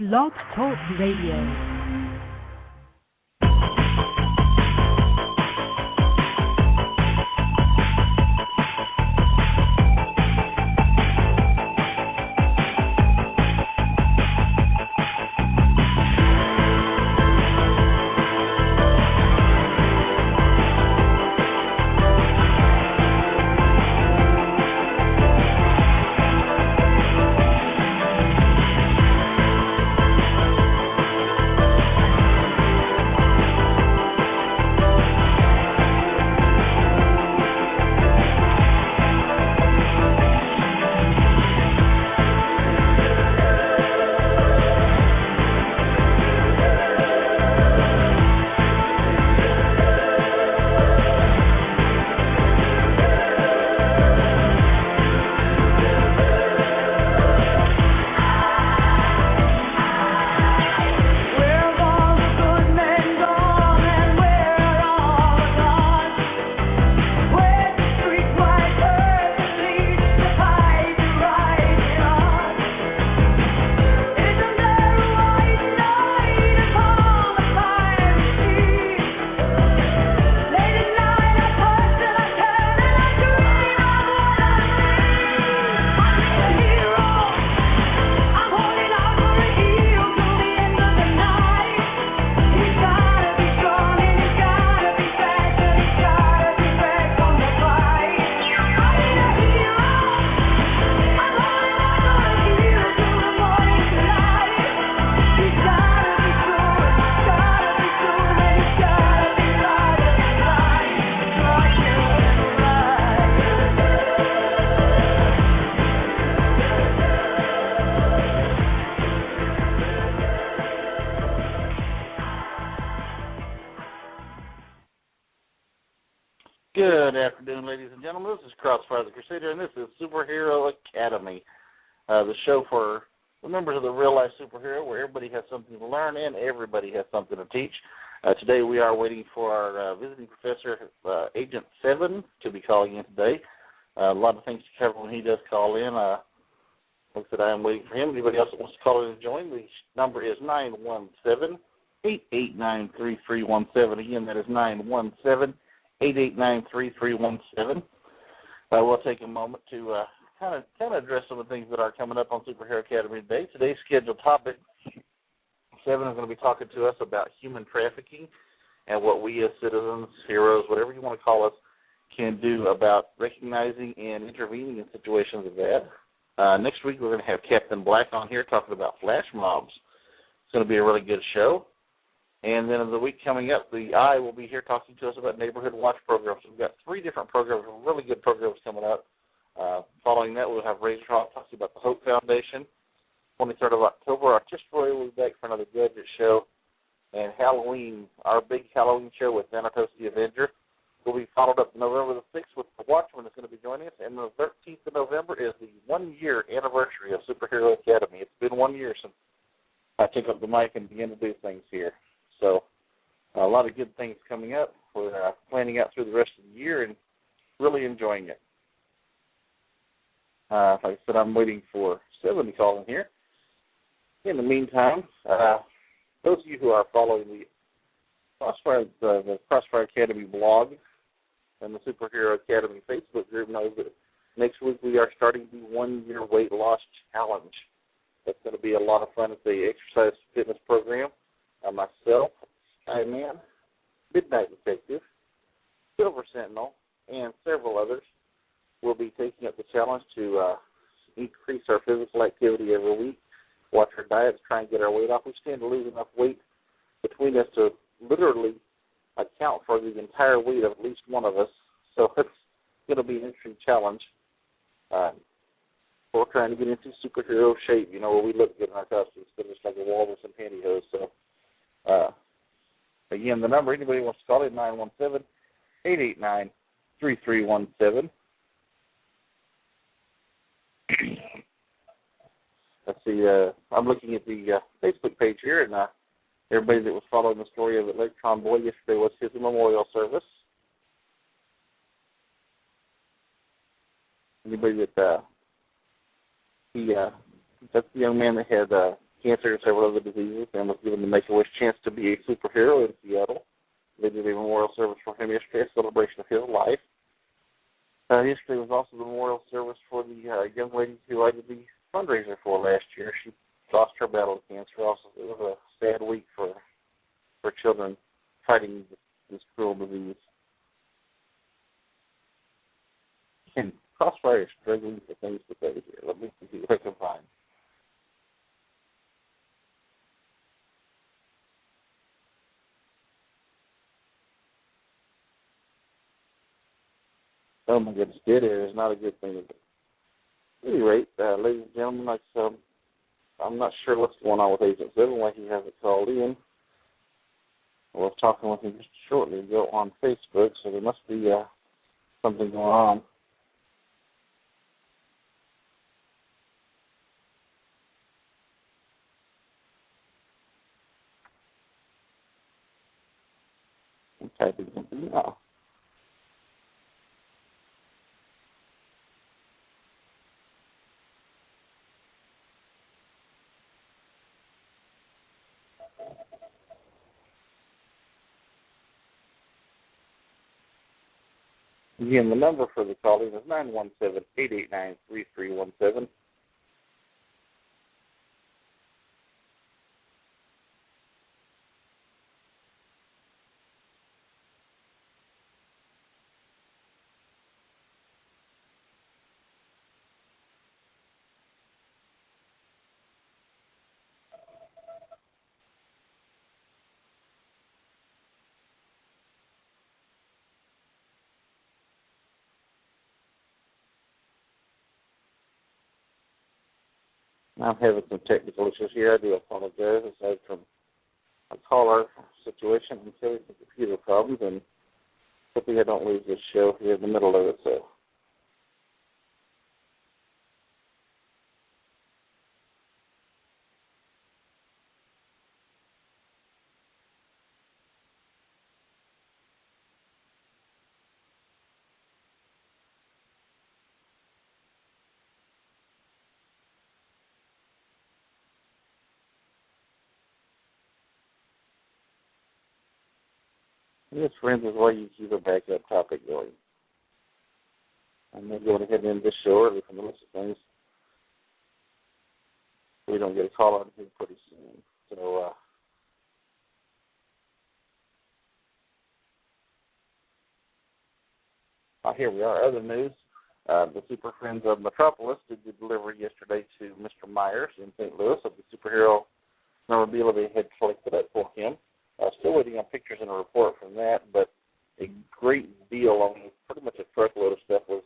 Blog Talk Radio. Good afternoon, ladies and gentlemen. This is Crossfire the Crusader, and this is Superhero Academy, the show for the members of the real-life superhero, where everybody has something to learn and everybody has something to teach. Today we are waiting for our visiting professor, Agent 7, to be calling in today. A lot of things to cover when he does call in. Like I said, I am waiting for him. Anybody else that wants to call in and join, the number is 917-889-3317. Again, that is 917-889-3317. We'll take a moment to kind of address some of the things that are coming up on Superhero Academy today. Today's scheduled topic, 7, is going to be talking to us about human trafficking and what we as citizens, heroes, whatever you want to call us, can do about recognizing and intervening in situations of that. Next week we're going to have Captain Black on here talking about flash mobs. It's going to be a really good show. And then in the week coming up, the I will be here talking to us about neighborhood watch programs. We've got 3 different programs, really good programs coming up. Following that, we'll have Razor Hawk talking about the Hope Foundation. 23rd of October, Artist Roy will be back for another Gadget show. And Halloween, our big Halloween show with Thanatos the Avenger, will be followed up November the 6th with the Watchman is going to be joining us. And the 13th of November is the 1-year anniversary of Superhero Academy. It's been 1 year since I took up the mic and began to do things here. So a lot of good things coming up. We're planning out through the rest of the year and really enjoying it. Like I said, I'm waiting for 7 to call in here. In the meantime, those of you who are following the Crossfire Academy blog and the Superhero Academy Facebook group know that next week we are starting the 1-year weight loss challenge. That's going to be a lot of fun. It's the exercise fitness program. Myself, Skyman, Midnight Detective, Silver Sentinel, and several others will be taking up the challenge to increase our physical activity every week, watch our diets, try and get our weight off. We stand to lose enough weight between us to literally account for the entire weight of at least one of us. So it's going to be an interesting challenge. We're trying to get into superhero shape, where we look good in our costumes, but it's like a walrus and pantyhose. So, again, the number, anybody wants to call it, 917-889-3317. Let's see, I'm looking at the Facebook page here, and everybody that was following the story of Electron Boy yesterday was his memorial service. Anybody that, that's the young man that had cancer and several other diseases, and was given the Make-A-Wish chance to be a superhero in Seattle. They did a memorial service for him yesterday, a celebration of his life. Yesterday was also the memorial service for the young lady who I did the fundraiser for last year. She lost her battle with cancer. Also, it was a sad week for children fighting this cruel disease. And Crossfire is struggling for things to say here. Let me see what I can find. Oh my goodness, dead air is not a good thing. At any rate, ladies and gentlemen, like I'm not sure what's going on with Agent 7, why he hasn't called in. I was talking with him just shortly ago on Facebook, so there must be something going on. I'm typing something now. Again, the number for the calling is 917-889-3317. I'm having some technical issues here. I do apologize. Aside from a caller situation, I'm having some computer problems, and hopefully I don't lose this show here in the middle of it. So, yes, friends, is why you keep a backup topic going. I'm going to go ahead and end this show early from the list of things. We don't get a call out here pretty soon. So, here we are. Other news. The Super Friends of Metropolis did the delivery yesterday to Mr. Myers in St. Louis of the superhero memorabilia they had collected up for him. Still waiting on pictures and a report from that, but a great deal on pretty much a truckload of stuff was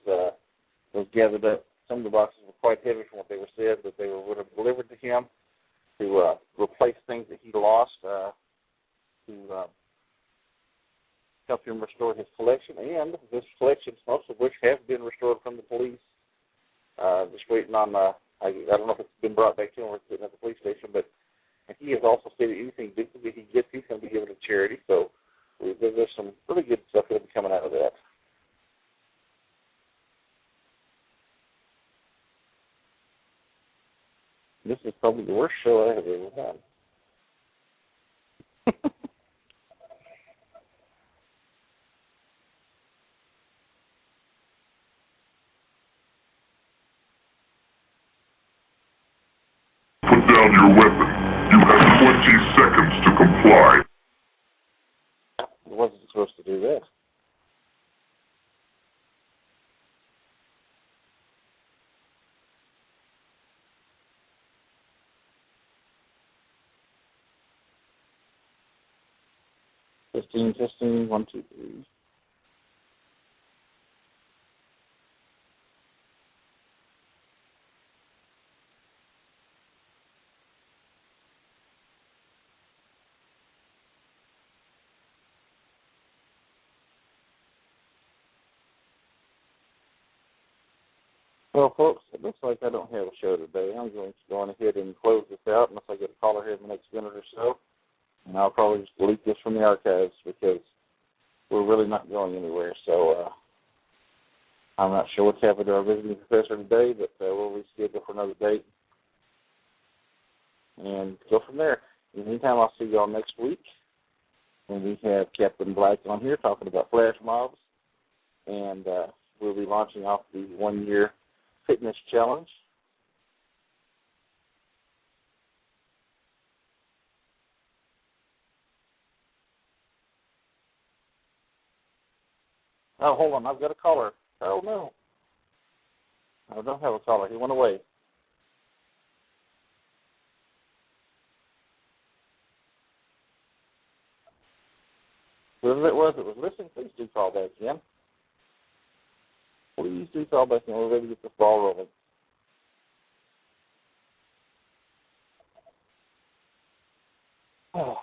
gathered up. Some of the boxes were quite heavy from what they were said, but they would have delivered to him to replace things that he lost, to help him restore his collection, and his collections, most of which have been restored from the police. Just waiting on, I don't know if it's been brought back to him or it's sitting at the police station, but he has also stated anything duplicate he gets, he's going to be given to charity. So there's some really good stuff that will be coming out of that. This is probably the worst show I have ever done. Put down your weapon. You have 20 seconds to comply. I wasn't supposed to do that. Testing, 1, 2, 3. Well, folks, it looks like I don't have a show today. I'm going to go on ahead and close this out unless I get a caller here in the next minute or so. And I'll probably just delete this from the archives because we're really not going anywhere. So I'm not sure what's happened to our visiting professor today, but we'll reschedule for another date. and go from there. In the meantime, I'll see y'all next week when we have Captain Black on here talking about flash mobs, and we'll be launching off the 1-year fitness challenge. Oh, hold on. I've got a caller. Oh, no. I don't have a caller. He went away. Whoever it was listening, please do call back in. Please do call back in. We're ready to get this ball rolling. Oh.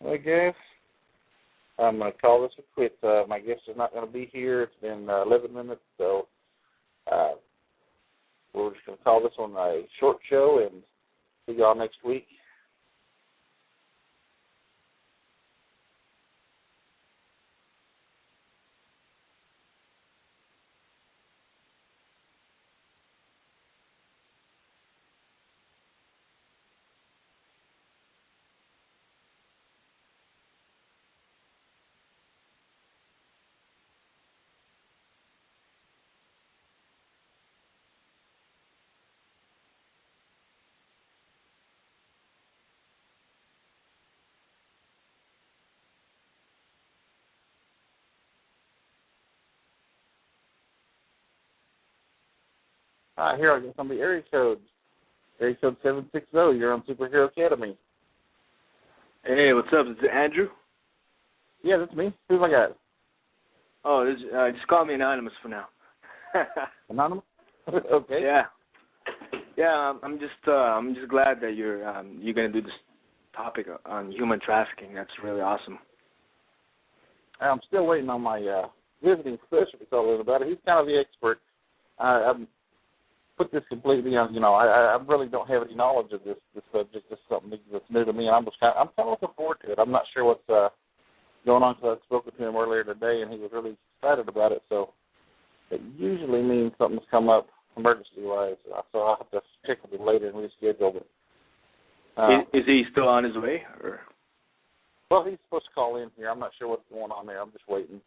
I guess I'm going to call this a quit. My guest is not going to be here. It's been 11 minutes, so we're just going to call this one a short show and see y'all next week. All right, here I get some of the area codes. Area code 760, you're on Superhero Academy. Hey, what's up? Is it Andrew? Yeah, that's me. Who's I got? Oh, just call me Anonymous for now. Anonymous? Okay. Yeah. I'm just glad that you're gonna do this topic on human trafficking. That's really awesome. I'm still waiting on my visiting professor to call in about it. He's kind of the expert. I'm put this completely on. I really don't have any knowledge of this subject. This is something that's new to me, and I'm kind of looking forward to it. I'm not sure what's going on because I spoke to him earlier today, and he was really excited about it. So it usually means something's come up emergency-wise. So I'll have to check with him later and reschedule. But is he still on his way, or? Well, he's supposed to call in here. I'm not sure what's going on there. I'm just waiting.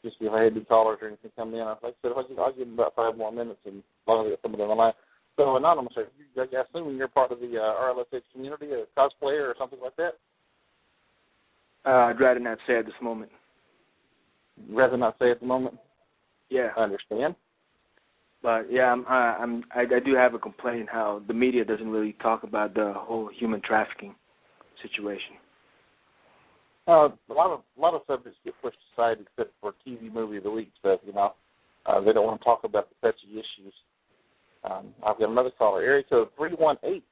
Just see if I had any callers or anything come in. Like I said, I'll give him about 5 more minutes and as long as I get somebody on the line. So, Anonymous, I assume you're part of the RLSH community, a cosplayer or something like that? I'd rather not say at this moment. Rather not say at the moment? Yeah. I understand. But, yeah, I do have a complaint how the media doesn't really talk about the whole human trafficking situation. A lot of subjects get pushed aside except for TV movie of the week stuff. They don't want to talk about the touchy issues. I've got another caller, area code 318.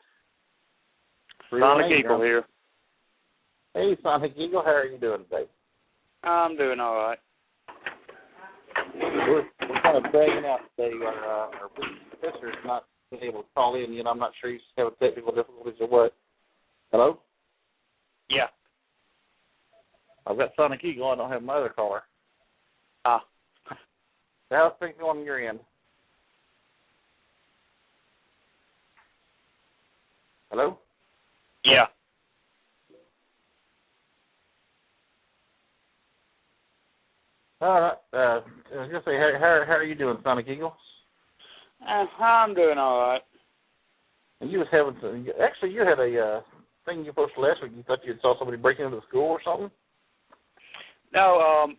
Sonic Eagle here. Hey, Sonic Eagle, how are you doing today? I'm doing all right. We're kind of dragging out today. Our professor's not been able to call in. I'm not sure he's having technical difficulties or what. Hello? Yeah. I've got Sonic Eagle. I don't have my other caller. Ah. How's things going on your end? Hello? Yeah. All right. I was going to say, how are you doing, Sonic Eagle? I'm doing all right. And you was having some, actually, you had a thing you posted last week. You thought you saw somebody breaking into the school or something? No,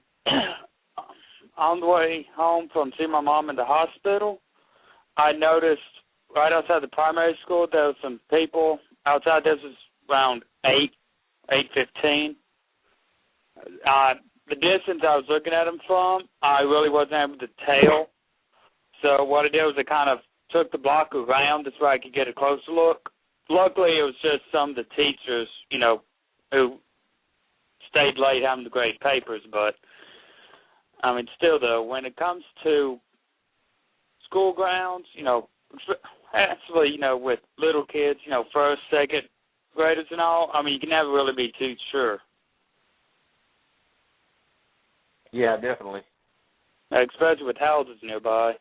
on the way home from seeing my mom in the hospital, I noticed right outside the primary school there was some people outside. This was around 8:15. The distance I was looking at them from, I really wasn't able to tell. So what I did was I kind of took the block around this way I could get a closer look. luckily it was just some of the teachers, who stayed late having to grade papers. But, I mean, still, though, when it comes to school grounds, actually, with little kids, first, second graders and all, I mean, you can never really be too sure. Yeah, definitely. Especially with houses nearby.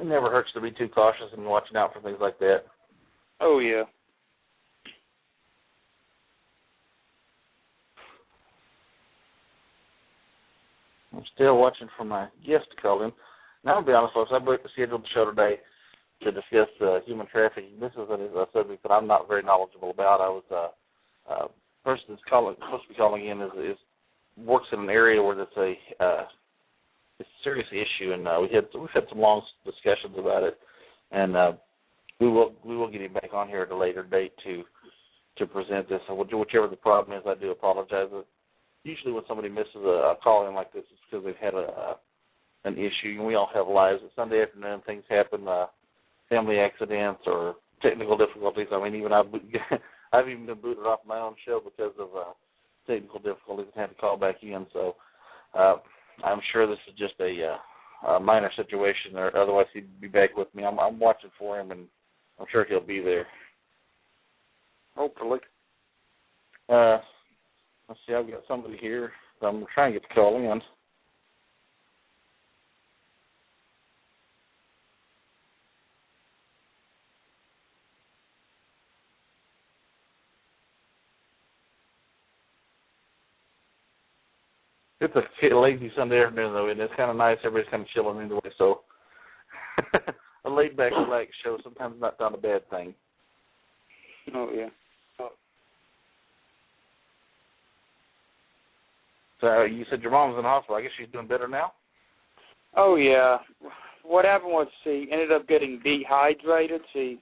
It never hurts to be too cautious and watching out for things like that. Oh, yeah. I'm still watching for my guest to call in. Now, I'll be honest, folks, I scheduled the show today to discuss human trafficking. This is a subject that I'm not very knowledgeable about. I was person that's supposed to be calling in is works in an area where that's it's a serious issue, and we've had some long discussions about it, and we will get him back on here at a later date to present this. So whichever the problem is, I do apologize. Usually when somebody misses a call in like this, it's because they've had an issue. And we all have lives. It's Sunday afternoon, things happen, family accidents or technical difficulties. I mean, even I've even been booted off my own show because of technical difficulties and had to call back in. So I'm sure this is just a minor situation, or otherwise he'd be back with me. I'm watching for him, and I'm sure he'll be there. Hopefully. Let's see, I've got somebody here. I'm trying to get the call in. It's a lazy Sunday afternoon, though, and it's kind of nice. Everybody's kind of chilling anyway, so a laid-back, relaxed show sometimes not a bad thing. Oh, yeah. So you said your mom was in the hospital. I guess she's doing better now? Oh, yeah. What happened was she ended up getting dehydrated. She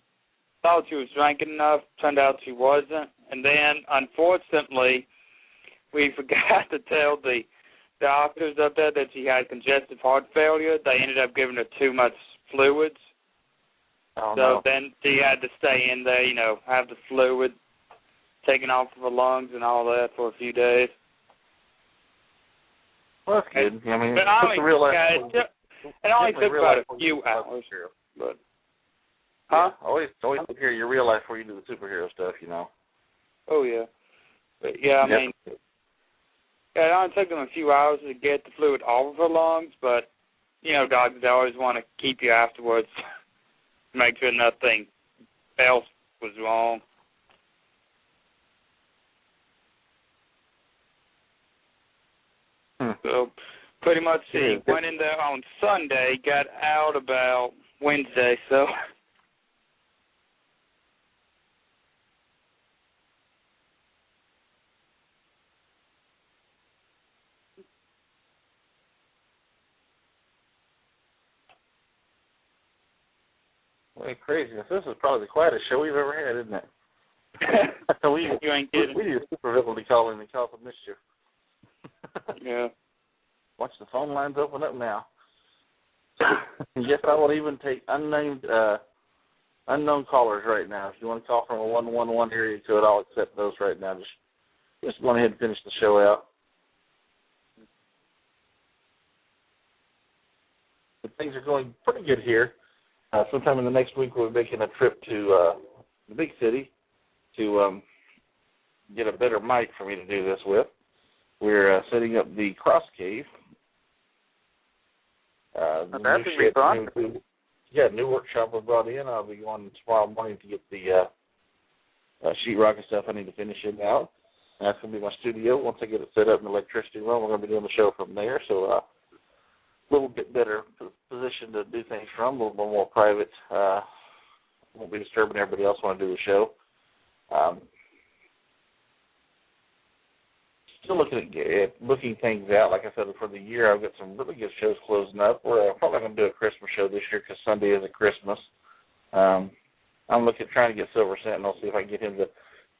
thought she was drinking enough. Turned out she wasn't. And then, unfortunately, we forgot to tell the doctors up there that she had congestive heart failure. They ended up giving her too much fluids. Oh, so no. Then she had to stay in there, have the fluid taken off of her lungs and all that for a few days. Well, that's good. I mean, but it only took about a few hours. But, huh? Yeah, always look here your real life before you do the superhero stuff, Oh, yeah. But, yeah, I mean, it only took them a few hours to get the fluid off of her lungs, but, doctors always want to keep you afterwards to make sure nothing else was wrong. So, pretty much she went in there on Sunday, got out about Wednesday, so... Well, craziness. This is probably the quietest show we've ever had, isn't it? You ain't kidding. We need a supervillain to call in and cause some mischief. Yeah. Watch the phone lines open up now. Yes, I will even take unknown callers right now. If you want to call from a 111 area code, I'll accept those right now. Just go ahead and finish the show out. But things are going pretty good here. Sometime in the next week, we're making a trip to the big city to get a better mic for me to do this with. We're setting up the Cross Cave. That's going to be fun. New workshop was brought in. I'll be going tomorrow morning to get the sheetrock and stuff I need to finish it out. That's going to be my studio. Once I get it set up in the electricity room, we're going to be doing the show from there. So a little bit better position to do things from, a little bit more private. Won't be disturbing everybody else want to do the show. Still looking things out. Like I said, for the year, I've got some really good shows closing up. We're probably going to do a Christmas show this year because Sunday isn't Christmas. I'm trying to get Silver Sentinel, see if I can get him to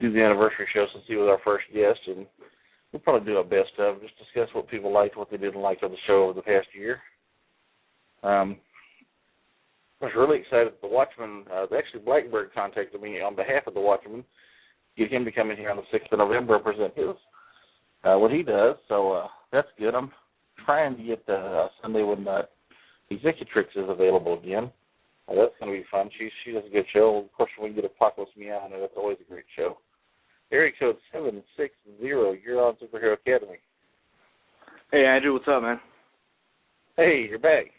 do the anniversary show and see with our first guest, and we'll probably do our best of just discuss what people liked, what they didn't like of the show over the past year. I was really excited. The Watchman, actually Blackbird contacted me on behalf of the Watchman, get him to come in here on the 6th of November and present what he does. So that's good. I'm trying to get Sunday when Executrix is available again. That's going to be fun. She does a good show. Of course, when we get Apocalypse Meow, I know that's always a great show. Area code 760, you're on Superhero Academy. Hey, Andrew, what's up, man? Hey, you're back.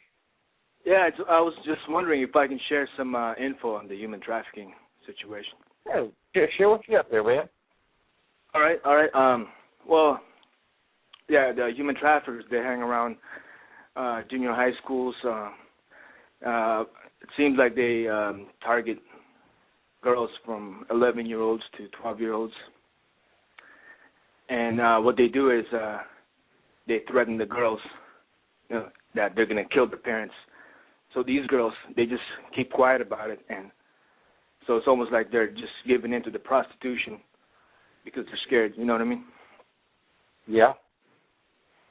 Yeah, I was just wondering if I can share some info on the human trafficking situation. Yeah, share what you got there, man. All right. Well, yeah, the human traffickers, they hang around junior high schools. It seems like they target girls from 11-year-olds to 12-year-olds. And what they do is they threaten the girls that they're going to kill the parents. So these girls, they just keep quiet about it. And so it's almost like they're just giving in to the prostitution because they're scared. You know what I mean? Yeah.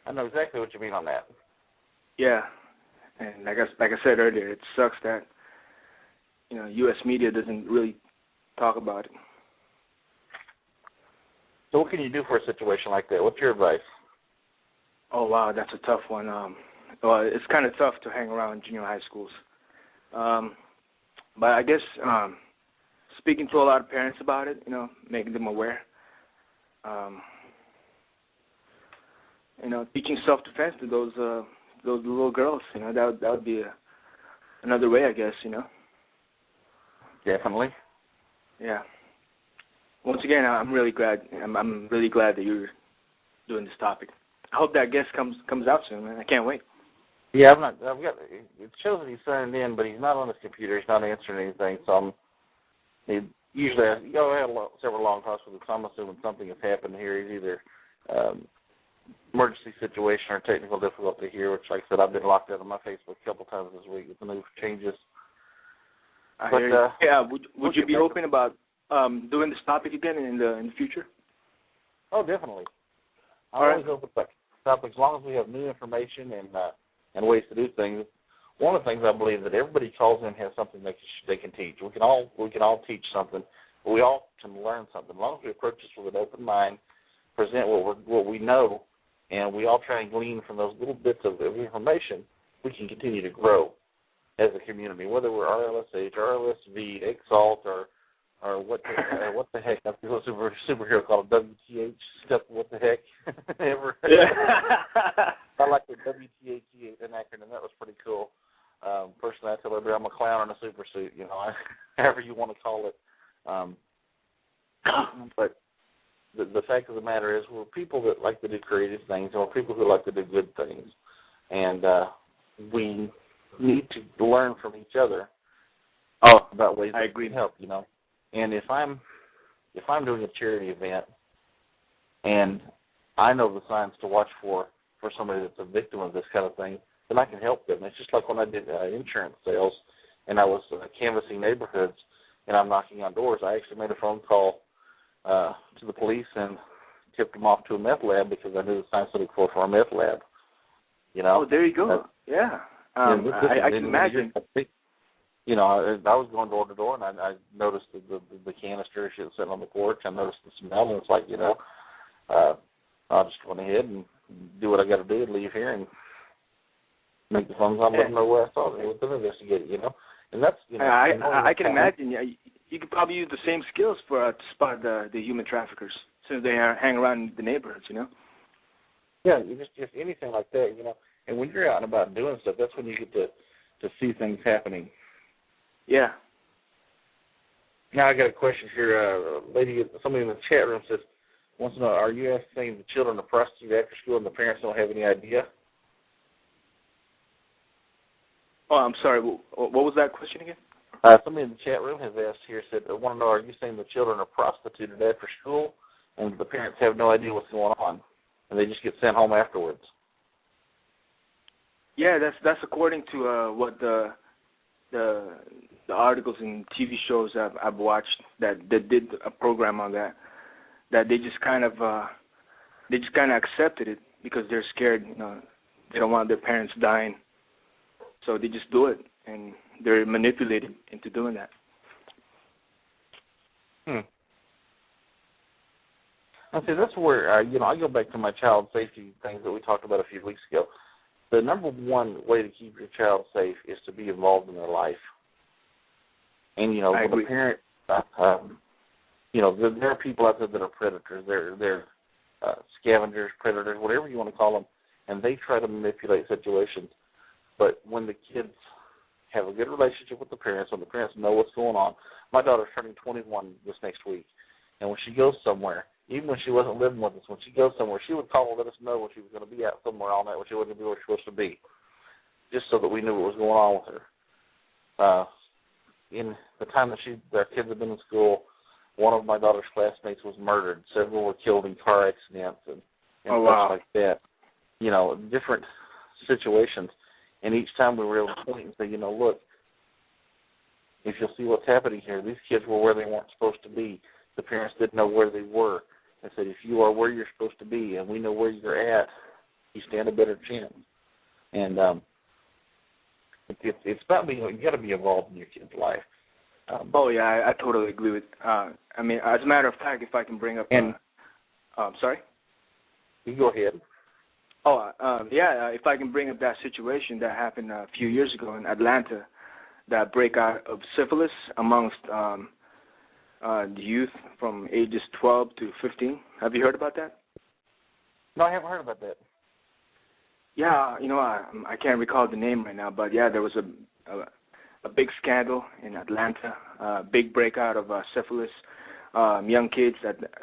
I know exactly what you mean on that. Yeah. And like I said earlier, it sucks that, U.S. media doesn't really talk about it. So what can you do for a situation like that? What's your advice? Oh, wow, that's a tough one. Well, it's kind of tough to hang around junior high schools. But I guess speaking to a lot of parents about it, making them aware. Teaching self-defense to those little girls, that would be another way, I guess, Definitely. Yeah. Once again, I'm really glad that you're doing this topic. I hope that guest comes out soon, man. I can't wait. Yeah, it shows that he's signed in, but he's not on his computer. He's not answering anything. So I had several long talks with him. So I'm assuming something has happened here. He's either emergency situation or technical difficulty here, which, like I said, I've been locked out of my Facebook a couple times this week with the new changes. Would you be open about doing this topic again in the future? Oh, definitely. I'm always open to topics as long as we have new information and ways to do things. One of the things I believe that everybody calls in has something they can teach. We can all teach something, but we all can learn something. As long as we approach this with an open mind, present what we know, and we all try and glean from those little bits of information, we can continue to grow as a community, whether we're RLSH, RLSV, Exalt, or what the heck? That's a superhero called WTH. Stuff. What the heck? I like the WTH acronym. That was pretty cool. Personally, I tell everybody I'm a clown in a super suit. However you want to call it. But the fact of the matter is, we're people that like to do creative things, and we're people who like to do good things, and we need to learn from each other about ways that we can help. And if I'm doing a charity event and I know the signs to watch for somebody that's a victim of this kind of thing, then I can help them. It's just like when I did insurance sales and I was canvassing neighborhoods and I'm knocking on doors. I actually made a phone call to the police and tipped them off to a meth lab because I knew the signs to look for a meth lab. Oh, there you go. Yeah. I can imagine. I was going door to door, and I noticed the canister shit sitting on the porch. I noticed the smell, and it's like, I'll just go ahead and do what I got to do and leave here and make the phone call and let them know where I saw it with them investigate it, And that's, I can imagine. Yeah, you could probably use the same skills to spot the human traffickers since they hang around in the neighborhoods, Yeah, just anything like that, And when you're out and about doing stuff, that's when you get to see things happening. Yeah. Now I got a question here. Somebody in the chat room wants to know, are you saying the children are prostituted after school and the parents don't have any idea? Oh, I'm sorry. What was that question again? Somebody in the chat room has asked here, I want to know, are you saying the children are prostituted after school and the parents have no idea what's going on and they just get sent home afterwards? Yeah, that's according to what the articles and TV shows I've watched that did a program on that they just kind of accepted it because they're scared, they don't want their parents dying, so they just do it, and they're manipulated into doing that. I see. That's where I go back to my child safety things that we talked about a few weeks ago. The number one way to keep your child safe is to be involved in their life. And with a parent, there are people out there that are predators. They're scavengers, predators, whatever you want to call them, and they try to manipulate situations. But when the kids have a good relationship with the parents, when the parents know what's going on, my daughter's turning 21 this next week, and when she goes somewhere, even when she wasn't living with us, when she goes somewhere, she would call and let us know when she was going to be out somewhere all night, when she wasn't going to be where she was supposed to be, just so that we knew what was going on with her. In the time that our kids have been in school, one of my daughter's classmates was murdered. Several were killed in car accidents and stuff like that. Different situations. And each time we were able to point and say, look, if you'll see what's happening here, these kids were where they weren't supposed to be. The parents didn't know where they were. I said, if you are where you're supposed to be and we know where you're at, you stand a better chance. And it's about being, you got to be involved in your kid's life. I totally agree with. As a matter of fact, if I can bring up. Sorry. You go ahead. If I can bring up that situation that happened a few years ago in Atlanta, that breakout of syphilis amongst the youth from ages 12 to 15. Have you heard about that? No, I haven't heard about that. Yeah, I can't recall the name right now, but there was a big scandal in Atlanta, big breakout of syphilis. Young kids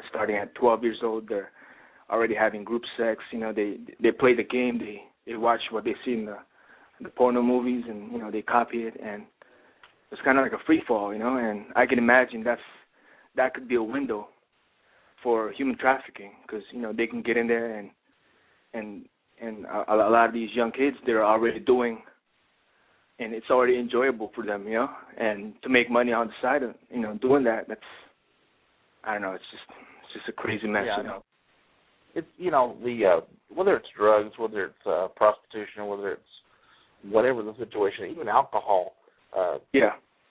starting at 12 years old, they're already having group sex. They play the game, they watch what they see in the porno movies, and they copy it, and it's kind of like a free fall, and I can imagine that could be a window for human trafficking, because they can get in there and a lot of these young kids, they're already doing, and it's already enjoyable for them, and to make money on the side of doing that's, I don't know, it's just a crazy mess. Yeah, I know. It's whether it's drugs, whether it's prostitution, whether it's whatever the situation, even alcohol.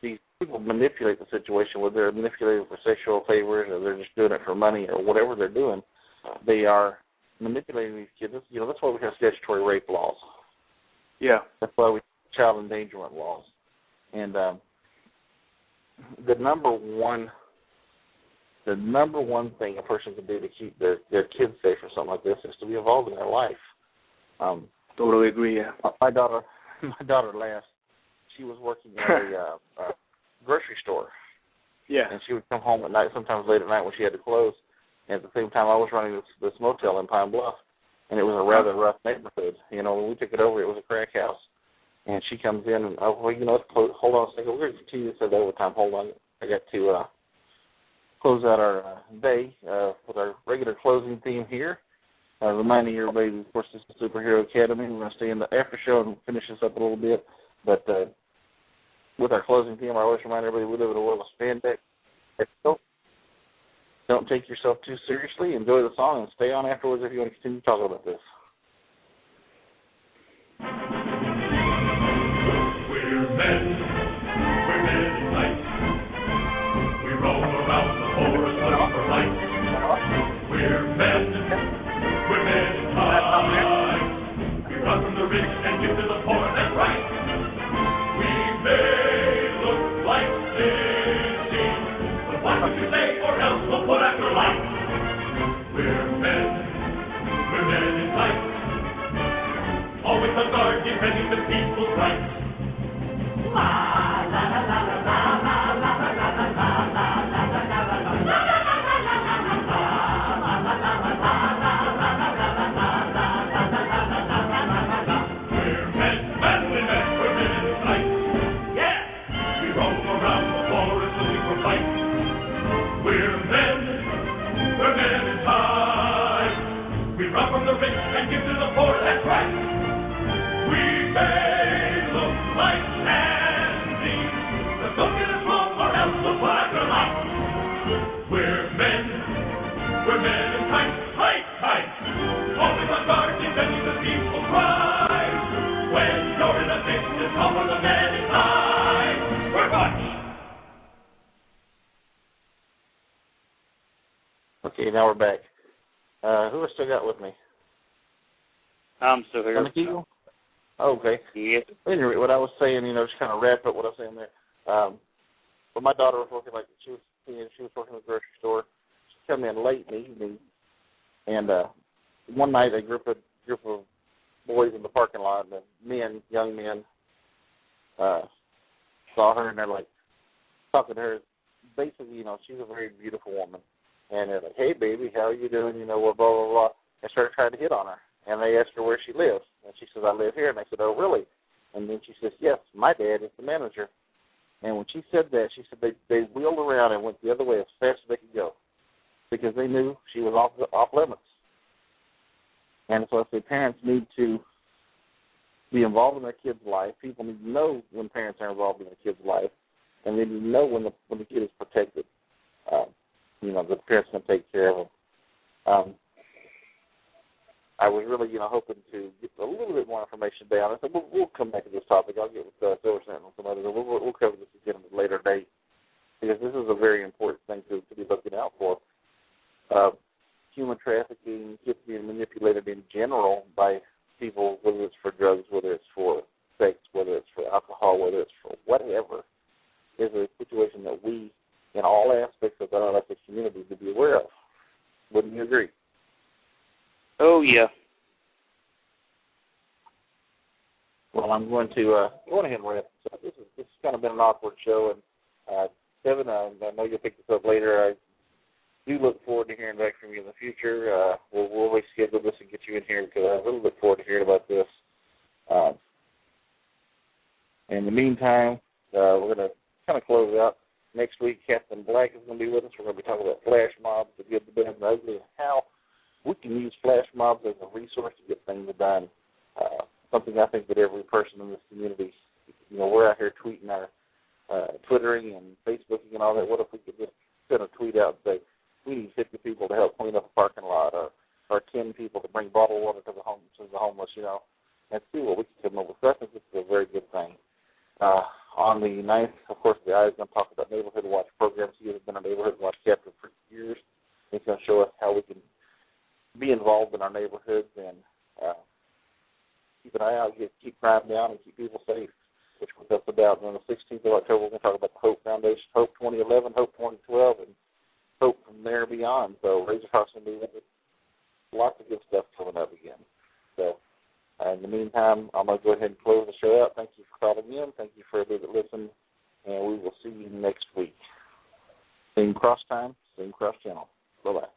These people manipulate the situation, whether they're manipulating for sexual favors or they're just doing it for money or whatever they're doing. They are manipulating these kids. That's why we have statutory rape laws. Yeah. That's why we have child endangerment laws. And the number one thing a person can do to keep their kids safe or something like this is to be involved in their life. Totally agree. Yeah. My daughter last, she was working at a grocery store. Yeah. And she would come home at night, sometimes late at night when she had to close. And at the same time, I was running this motel in Pine Bluff, and it was a rather rough neighborhood. When we took it over, it was a crack house. And she comes in and, let's close. Hold on a second. We're going to continue this at overtime. Hold on. I got to close out our day with our regular closing theme here. Reminding everybody, of course, this is Superhero Academy. We're going to stay in the after show and finish this up a little bit. But with our closing theme, I always remind everybody we live in a world of spandex. Don't take yourself too seriously. Enjoy the song and stay on afterwards if you want to continue talking about this. We're men in light. We roam around the forest looking for light. We're men in time. We run from the rich and give to the poor, that's right. We may look like this, but what would you say, or else we'll put out your light. We're men in light. Always on guard, defending the people's rights. La la la la la la la la la la la la from the rich and give to the poor, that's right. We may look like dandies, but don't get us wrong or else we'll put out your light. We're men in tight, tight. Always on guard, defending the people's rights. When you're in a fix, just call for the men in tight. Okay, now we're back. Who has still got with me? I'm still here. Eagle? Oh, okay. Yes. Anyway, what I was saying, just kind of wrap up what I was saying there. When my daughter was working, she was working at the grocery store. She came in late in the evening, and one night a group of boys in the parking lot, young men, saw her, and they're talking to her. Basically, she's a very beautiful woman, and they're like, "Hey, baby, how are you doing?" Blah blah blah, and started trying to hit on her. And they asked her where she lives, and she says, "I live here." And they said, "Oh, really?" And then she says, "Yes, my dad is the manager." And when she said that, she said they wheeled around and went the other way as fast as they could go because they knew she was off limits. And so I say parents need to be involved in their kid's life. People need to know when parents are involved in their kid's life, and they need to know when the kid is protected. The parents can take care of them. I was really, hoping to get a little bit more information down. I said, we'll come back to this topic. I'll get with Silverson and some others. We'll cover this again at a later date because this is a very important thing to be looking out for. Human trafficking, kids being manipulated in general by people, whether it's for drugs, whether it's for sex, whether it's for alcohol, whether it's for whatever, is a situation that we, in all aspects of the RLSH community, to be aware of. Wouldn't you agree? Oh, yeah. Well, I'm going to go ahead and wrap this up. This has kind of been an awkward show, and Kevin, I know you'll pick this up later. I do look forward to hearing back from you in the future. We'll reschedule this and get you in here because I really look forward to hearing about this. In the meantime, we're going to kind of close out. Next week, Captain Black is going to be with us. We're going to be talking about flash mobs, the good, the bad, and the ugly, and how we can use flash mobs as a resource to get things done. Something I think that every person in this community, we're out here tweeting our Twittering and Facebooking and all that. What if we could just send a tweet out and say, we need 50 people to help clean up a parking lot or 10 people to bring bottled water to the homeless, and see what we can come up with. So I think this is a very good thing. On the 9th, of course, the guy is going to talk about Neighborhood Watch programs. He has been a Neighborhood Watch captain for years. He's going to show us how we can be involved in our neighborhoods and keep an eye out, keep crime down, and keep people safe, which was that's about. And on the 16th of October, we're going to talk about the Hope Foundation, Hope 2011, Hope 2012, and Hope from there beyond. So Razor Hawk's going to be with us. Lots of good stuff coming up again. So in the meantime, I'm going to go ahead and close the show out. Thank you for calling in. Thank you for everybody that listened, and we will see you next week. Same cross time, same cross channel. Bye-bye.